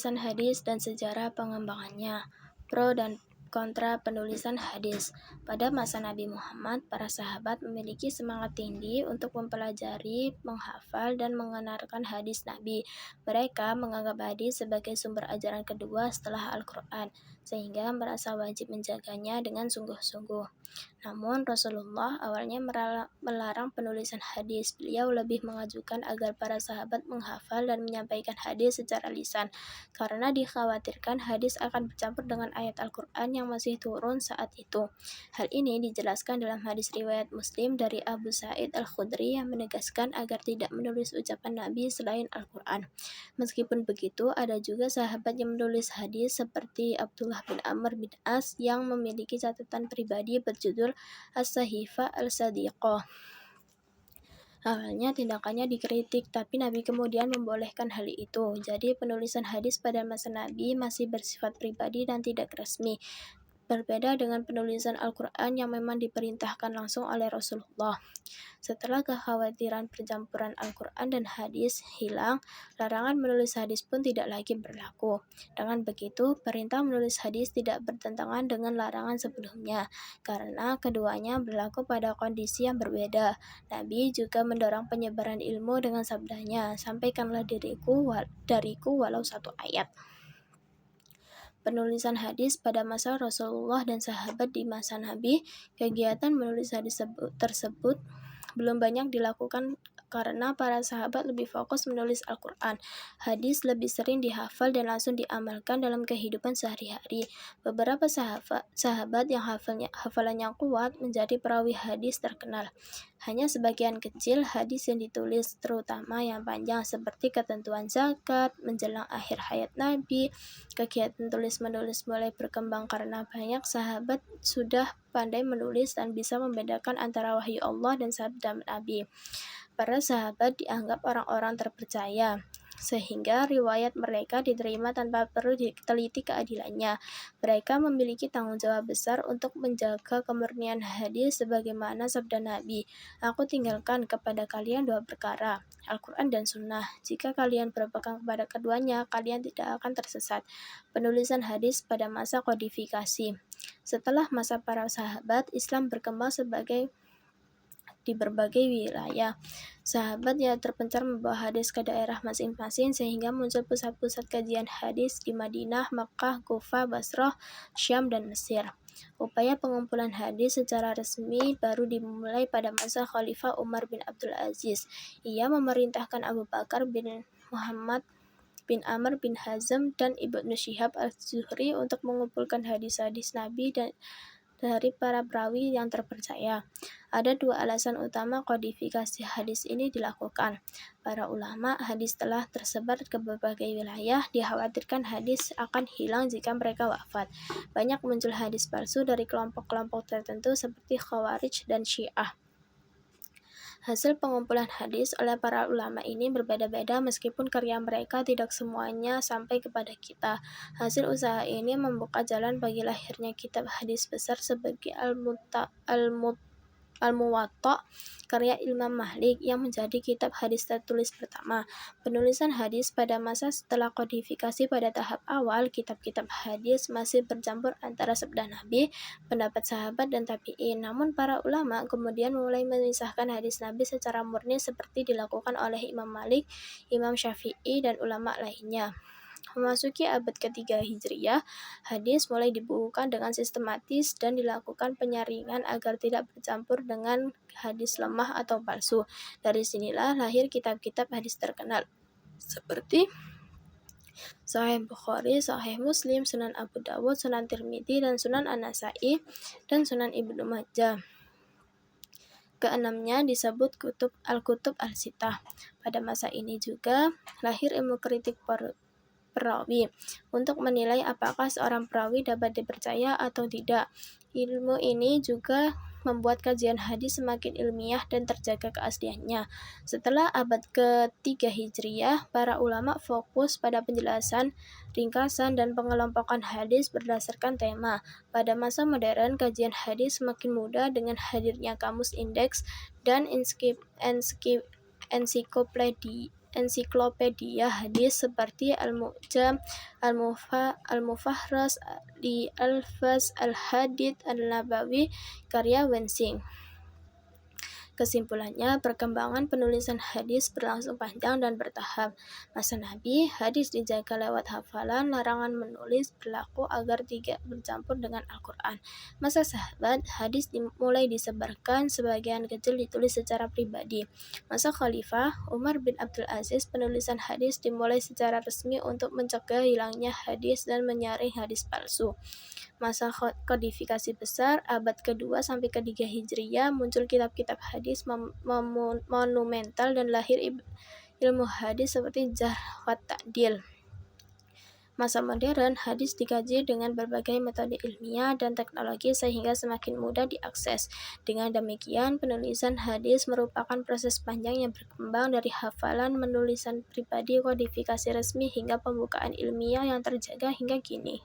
Penulisan hadis dan sejarah pengembangannya. Pro dan kontra penulisan hadis. Pada masa Nabi Muhammad, para sahabat memiliki semangat tinggi untuk mempelajari, menghafal, dan mengenalkan hadis Nabi. Mereka menganggap hadis sebagai sumber ajaran kedua setelah Al-Quran, sehingga merasa wajib menjaganya dengan sungguh-sungguh. Namun Rasulullah awalnya melarang penulisan hadis. Beliau lebih mengajukan agar para sahabat menghafal dan menyampaikan hadis secara lisan, karena dikhawatirkan hadis akan bercampur dengan ayat Al-Quran yang masih turun saat itu. Hal ini dijelaskan dalam hadis riwayat Muslim dari Abu Sa'id Al-Khudri yang menegaskan agar tidak menulis ucapan Nabi selain Al-Quran. Meskipun begitu, ada juga sahabat yang menulis hadis seperti Abdullah bin Amr bin As yang memiliki catatan pribadi berjudul As-Sahifah Al-Sadiqah. Awalnya tindakannya dikritik, tapi Nabi kemudian membolehkan hal itu. Jadi penulisan hadis pada masa Nabi masih bersifat pribadi dan tidak resmi. Berbeda dengan penulisan Al-Quran yang memang diperintahkan langsung oleh Rasulullah. Setelah kekhawatiran percampuran Al-Quran dan hadis hilang, larangan menulis hadis pun tidak lagi berlaku. Dengan begitu, perintah menulis hadis tidak bertentangan dengan larangan sebelumnya, karena keduanya berlaku pada kondisi yang berbeda. Nabi juga mendorong penyebaran ilmu dengan sabdanya, "Sampaikanlah dariku walau satu ayat." Penulisan hadis pada masa Rasulullah dan sahabat di masa Nabi, kegiatan menulis hadis tersebut belum banyak dilakukan karena para sahabat lebih fokus menulis Al-Quran. Hadis lebih sering dihafal dan langsung diamalkan dalam kehidupan sehari-hari. Beberapa sahabat yang hafalannya kuat menjadi perawi hadis terkenal. Hanya sebagian kecil hadis yang ditulis, terutama yang panjang seperti ketentuan zakat, menjelang akhir hayat Nabi. Kegiatan tulis-menulis mulai berkembang karena banyak sahabat sudah pandai menulis dan bisa membedakan antara wahyu Allah dan sabda Nabi. Para sahabat dianggap orang-orang terpercaya, sehingga riwayat mereka diterima tanpa perlu diteliti keadilannya. Mereka memiliki tanggung jawab besar untuk menjaga kemurnian hadis sebagaimana sabda Nabi, "Aku tinggalkan kepada kalian dua perkara, Al-Quran dan Sunnah. Jika kalian berpegang kepada keduanya, kalian tidak akan tersesat." Penulisan hadis pada masa kodifikasi. Setelah masa para sahabat, Islam berkembang di berbagai wilayah. Sahabat yang terpencar membawa hadis ke daerah masing-masing sehingga muncul pusat-pusat kajian hadis di Madinah, Makkah, Kufah, Basrah, Syam, dan Mesir. Upaya pengumpulan hadis secara resmi baru dimulai pada masa Khalifah Umar bin Abdul Aziz. Ia memerintahkan Abu Bakar bin Muhammad bin Amr bin Hazm dan Ibnu Syihab al-Zuhri untuk mengumpulkan hadis-hadis Nabi dari para perawi yang terpercaya. Ada dua alasan utama kodifikasi hadis ini dilakukan. Para ulama hadis telah tersebar ke berbagai wilayah, dikhawatirkan hadis akan hilang jika mereka wafat. Banyak muncul hadis palsu dari kelompok-kelompok tertentu seperti Khawarij dan Syiah. Hasil pengumpulan hadis oleh para ulama ini berbeda-beda meskipun karya mereka tidak semuanya sampai kepada kita. Hasil usaha ini membuka jalan bagi lahirnya kitab hadis besar sebagai Al-Muwatta karya Imam Malik yang menjadi kitab hadis tertulis pertama. Penulisan hadis pada masa setelah kodifikasi pada tahap awal, kitab-kitab hadis masih bercampur antara sabda Nabi, pendapat sahabat, dan tabi'in. Namun para ulama kemudian mulai memisahkan hadis Nabi secara murni seperti dilakukan oleh Imam Malik, Imam Syafi'i, dan ulama lainnya. Memasuki abad ketiga Hijriyah, hadis mulai dibukukan dengan sistematis dan dilakukan penyaringan agar tidak bercampur dengan hadis lemah atau palsu. Dari sinilah lahir kitab-kitab hadis terkenal seperti Sahih Bukhari, Sahih Muslim, Sunan Abu Dawud, Sunan Tirmidzi, dan Sunan An-Nasa'i, dan Sunan Ibnu Majah. Keenamnya disebut Al-Kutub Al-Sittah. Pada masa ini juga lahir ilmu kritik perawi untuk menilai apakah seorang perawi dapat dipercaya atau tidak. Ilmu ini juga membuat kajian hadis semakin ilmiah dan terjaga keasliannya. Setelah abad ke-3 Hijriyah, para ulama fokus pada penjelasan, ringkasan, dan pengelompokan hadis berdasarkan tema. Pada masa modern, kajian hadis semakin mudah dengan hadirnya kamus indeks dan ensiklopedia ensiklopedia hadis seperti Al-Mu'jam, Al-Mufahras, Al-Faz, Al-Hadith An-Nabawi, karya Wensing. Kesimpulannya, perkembangan penulisan hadis berlangsung panjang dan bertahap. Masa Nabi, hadis dijaga lewat hafalan, larangan menulis berlaku agar tidak bercampur dengan Al-Quran. Masa sahabat, hadis mulai disebarkan, sebagian kecil ditulis secara pribadi. Masa Khalifah, Umar bin Abdul Aziz, penulisan hadis dimulai secara resmi untuk mencegah hilangnya hadis dan menyaring hadis palsu. Masa kodifikasi besar, abad kedua sampai ketiga Hijriyah, muncul kitab-kitab hadis monumental dan lahir ilmu hadis seperti Jarh wa Ta'dil. Masa modern, hadis dikaji dengan berbagai metode ilmiah dan teknologi sehingga semakin mudah diakses. Dengan demikian, penulisan hadis merupakan proses panjang yang berkembang dari hafalan, penulisan pribadi, kodifikasi resmi, hingga pembukaan ilmiah yang terjaga hingga kini.